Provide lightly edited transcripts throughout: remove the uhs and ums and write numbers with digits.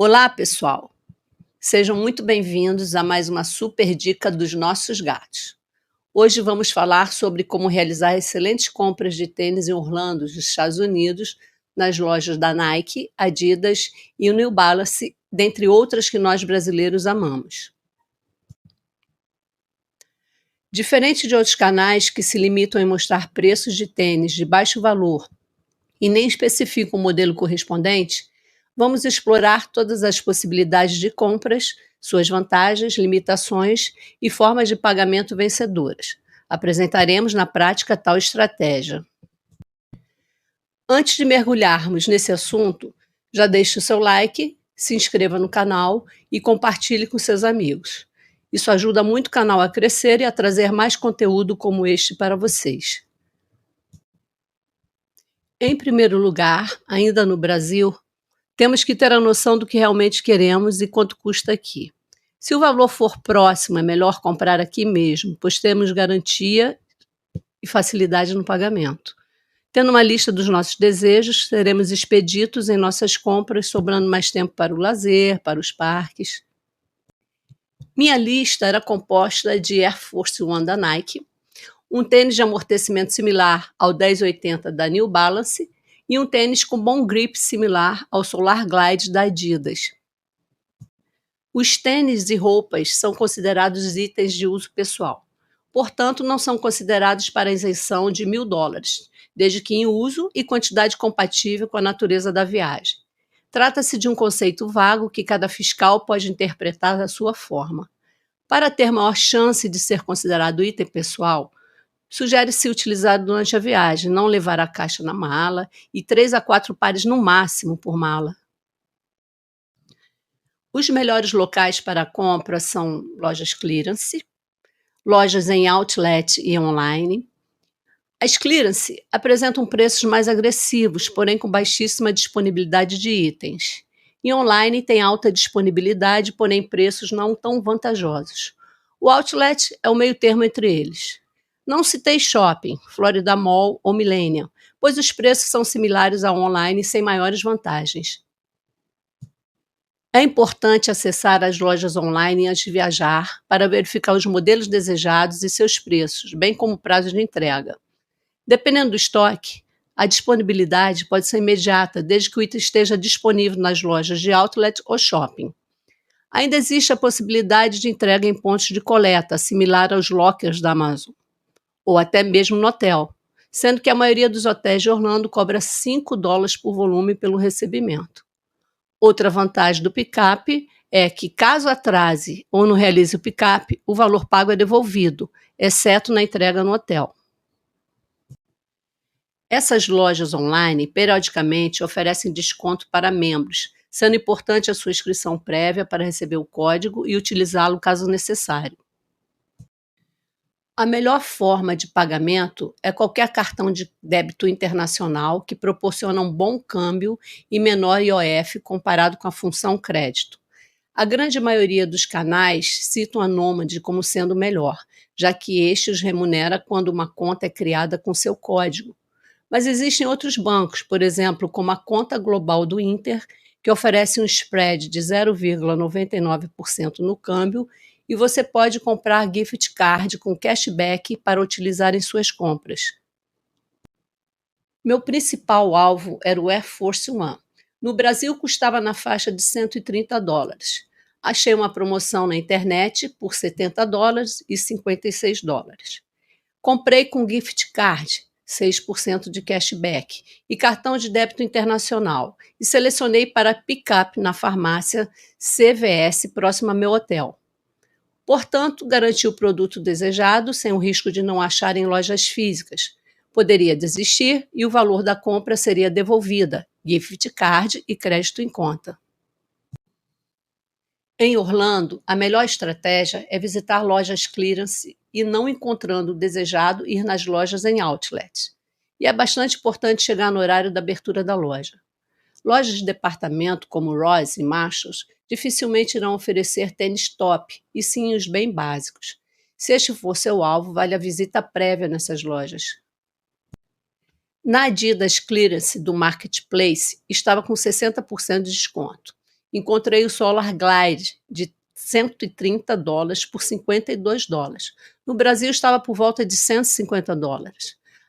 Olá, pessoal! Sejam muito bem-vindos a mais uma super dica dos nossos gatos. Hoje vamos falar sobre como realizar excelentes compras de tênis em Orlando, nos Estados Unidos, nas lojas da Nike, Adidas e o New Balance, dentre outras que nós brasileiros amamos. Diferente de outros canais que se limitam em mostrar preços de tênis de baixo valor e nem especificam o modelo correspondente, vamos explorar todas as possibilidades de compras, suas vantagens, limitações e formas de pagamento vencedoras. Apresentaremos na prática tal estratégia. Antes de mergulharmos nesse assunto, já deixe o seu like, se inscreva no canal e compartilhe com seus amigos. Isso ajuda muito o canal a crescer e a trazer mais conteúdo como este para vocês. Em primeiro lugar, ainda no Brasil, temos que ter a noção do que realmente queremos e quanto custa aqui. Se o valor for próximo, é melhor comprar aqui mesmo, pois temos garantia e facilidade no pagamento. Tendo uma lista dos nossos desejos, seremos expeditos em nossas compras, sobrando mais tempo para o lazer, para os parques. Minha lista era composta de Air Force One da Nike, um tênis de amortecimento similar ao 1080 da New Balance e um tênis com bom grip similar ao Solar Glide da Adidas. Os tênis e roupas são considerados itens de uso pessoal, portanto não são considerados para isenção de $1.000, desde que em uso e quantidade compatível com a natureza da viagem. Trata-se de um conceito vago que cada fiscal pode interpretar da sua forma. Para ter maior chance de ser considerado item pessoal, sugere-se utilizar durante a viagem, não levar a caixa na mala e 3 a 4 pares no máximo por mala. Os melhores locais para a compra são lojas clearance, lojas em outlet e online. As clearance apresentam preços mais agressivos, porém com baixíssima disponibilidade de itens. E online tem alta disponibilidade, porém preços não tão vantajosos. O outlet é o meio termo entre eles. Não citei shopping, Florida Mall ou Millennium, pois os preços são similares ao online sem maiores vantagens. É importante acessar as lojas online antes de viajar para verificar os modelos desejados e seus preços, bem como prazos de entrega. Dependendo do estoque, a disponibilidade pode ser imediata, desde que o item esteja disponível nas lojas de outlet ou shopping. Ainda existe a possibilidade de entrega em pontos de coleta, similar aos lockers da Amazon, ou até mesmo no hotel, sendo que a maioria dos hotéis de Orlando cobra $5 por volume pelo recebimento. Outra vantagem do pick-up é que, caso atrase ou não realize o pick-up, o valor pago é devolvido, exceto na entrega no hotel. Essas lojas online, periodicamente, oferecem desconto para membros, sendo importante a sua inscrição prévia para receber o código e utilizá-lo caso necessário. A melhor forma de pagamento é qualquer cartão de débito internacional que proporciona um bom câmbio e menor IOF comparado com a função crédito. A grande maioria dos canais citam a Nômade como sendo melhor, já que este os remunera quando uma conta é criada com seu código. Mas existem outros bancos, por exemplo, como a Conta Global do Inter, que oferece um spread de 0,99% no câmbio e você pode comprar gift card com cashback para utilizar em suas compras. Meu principal alvo era o Air Force One. No Brasil custava na faixa de $130. Achei uma promoção na internet por $70 e $56. Comprei com gift card, 6% de cashback, e cartão de débito internacional, e selecionei para pick-up na farmácia CVS próxima ao meu hotel. Portanto, garanti o produto desejado sem o risco de não achar em lojas físicas. Poderia desistir e o valor da compra seria devolvida, gift card e crédito em conta. Em Orlando, a melhor estratégia é visitar lojas clearance e, não encontrando o desejado, ir nas lojas em outlet. E é bastante importante chegar no horário da abertura da loja. Lojas de departamento como Ross e Marshalls dificilmente irão oferecer tênis top, e sim os bem básicos. Se este for seu alvo, vale a visita prévia nessas lojas. Na Adidas Clearance do Marketplace, estava com 60% de desconto. encontrei o Solar Glide de $130 por $52. No Brasil estava por volta de $150.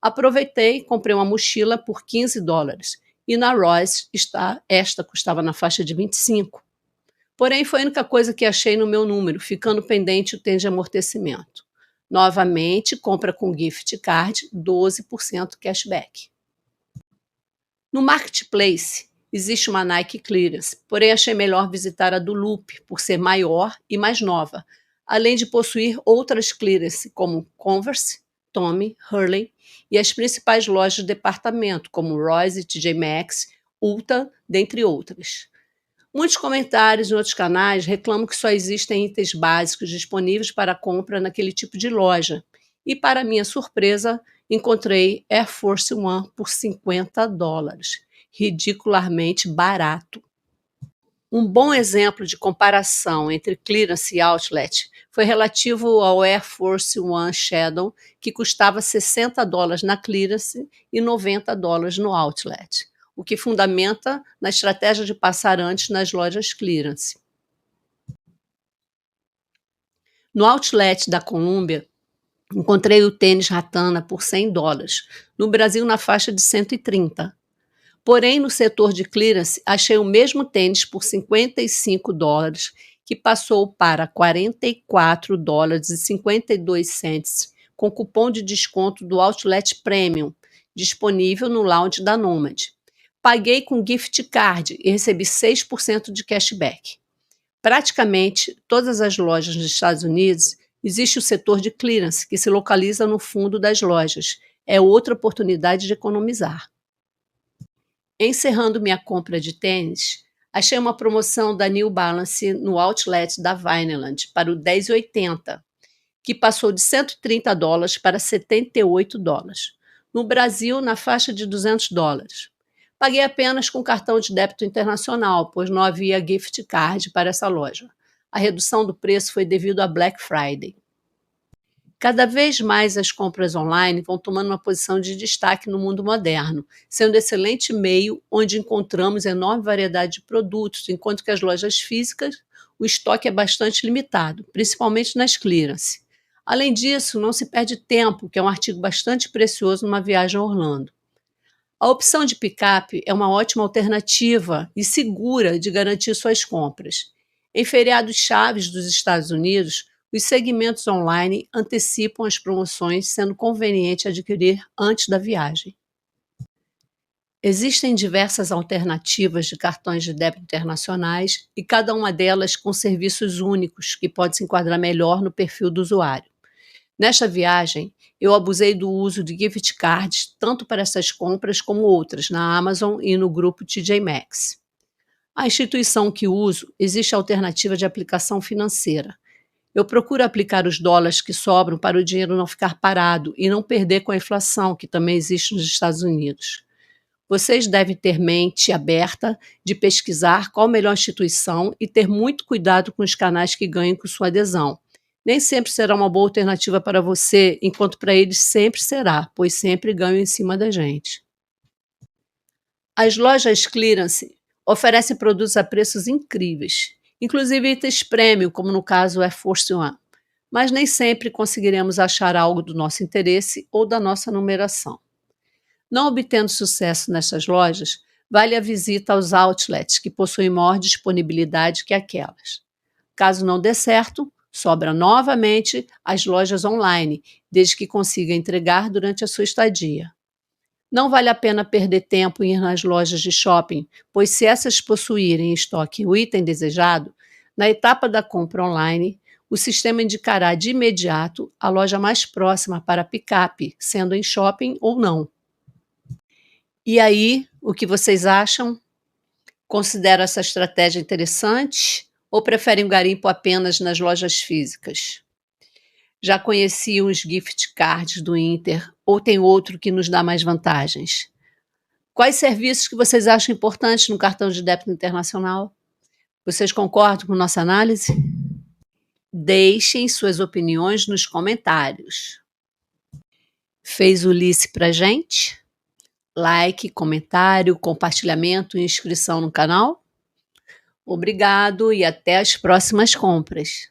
Aproveitei e comprei uma mochila por $15 e na Ross esta custava na faixa de 25. Porém, foi a única coisa que achei no meu número, ficando pendente o tempo de amortecimento. Novamente, compra com gift card, 12% cashback. No Marketplace, existe uma Nike Clearance, porém achei melhor visitar a do Loop, por ser maior e mais nova, além de possuir outras clearance, como Converse, Tommy, Hurley e as principais lojas de departamento, como Royce, TJ Maxx, Ulta, dentre outras. Muitos comentários em outros canais reclamam que só existem itens básicos disponíveis para compra naquele tipo de loja. E, para minha surpresa, encontrei Air Force One por $50. Ridicularmente barato. Um bom exemplo de comparação entre clearance e outlet foi relativo ao Air Force One Shadow, que custava $60 na clearance e $90 no outlet, o que fundamenta na estratégia de passar antes nas lojas clearance. No outlet da Columbia, encontrei o tênis Ratana por $100, no Brasil na faixa de 130. Porém, no setor de clearance, achei o mesmo tênis por $55, que passou para $44,52, com cupom de desconto do Outlet Premium, disponível no lounge da Nomad. Paguei com gift card e recebi 6% de cashback. Praticamente todas as lojas dos Estados Unidos existe o setor de clearance, que se localiza no fundo das lojas. É outra oportunidade de economizar. Encerrando minha compra de tênis, achei uma promoção da New Balance no outlet da Vineland para o 10,80, que passou de $130 para $78. No Brasil, na faixa de $200. Paguei apenas com cartão de débito internacional, pois não havia gift card para essa loja. A redução do preço foi devido à Black Friday. Cada vez mais as compras online vão tomando uma posição de destaque no mundo moderno, sendo excelente meio onde encontramos enorme variedade de produtos, enquanto que as lojas físicas, o estoque é bastante limitado, principalmente nas clearance. Além disso, não se perde tempo, que é um artigo bastante precioso numa viagem a Orlando. A opção de picape é uma ótima alternativa e segura de garantir suas compras. Em feriados chaves dos Estados Unidos, os segmentos online antecipam as promoções, sendo conveniente adquirir antes da viagem. Existem diversas alternativas de cartões de débito internacionais e cada uma delas com serviços únicos que pode se enquadrar melhor no perfil do usuário. Nesta viagem, eu abusei do uso de gift cards tanto para essas compras como outras na Amazon e no grupo TJ Maxx. A instituição que uso existe a alternativa de aplicação financeira. Eu procuro aplicar os dólares que sobram para o dinheiro não ficar parado e não perder com a inflação, que também existe nos Estados Unidos. Vocês devem ter mente aberta de pesquisar qual a melhor instituição e ter muito cuidado com os canais que ganham com sua adesão. Nem sempre será uma boa alternativa para você, enquanto para eles sempre será, pois sempre ganham em cima da gente. As lojas clearance oferecem produtos a preços incríveis, inclusive itens premium, como no caso Air Force One, mas nem sempre conseguiremos achar algo do nosso interesse ou da nossa numeração. Não obtendo sucesso nessas lojas, vale a visita aos outlets, que possuem maior disponibilidade que aquelas. Caso não dê certo, sobra novamente as lojas online, desde que consiga entregar durante a sua estadia. Não vale a pena perder tempo em ir nas lojas de shopping, pois se essas possuírem em estoque o item desejado, na etapa da compra online, o sistema indicará de imediato a loja mais próxima para picape, sendo em shopping ou não. E aí, o que vocês acham? Consideram essa estratégia interessante ou preferem um garimpo apenas nas lojas físicas? Já conheciam os gift cards do Inter ou tem outro que nos dá mais vantagens? Quais serviços que vocês acham importantes no cartão de débito internacional? Vocês concordam com nossa análise? Deixem suas opiniões nos comentários. Fez Ulisses pra gente? Like, comentário, compartilhamento e inscrição no canal? Obrigado e até as próximas compras.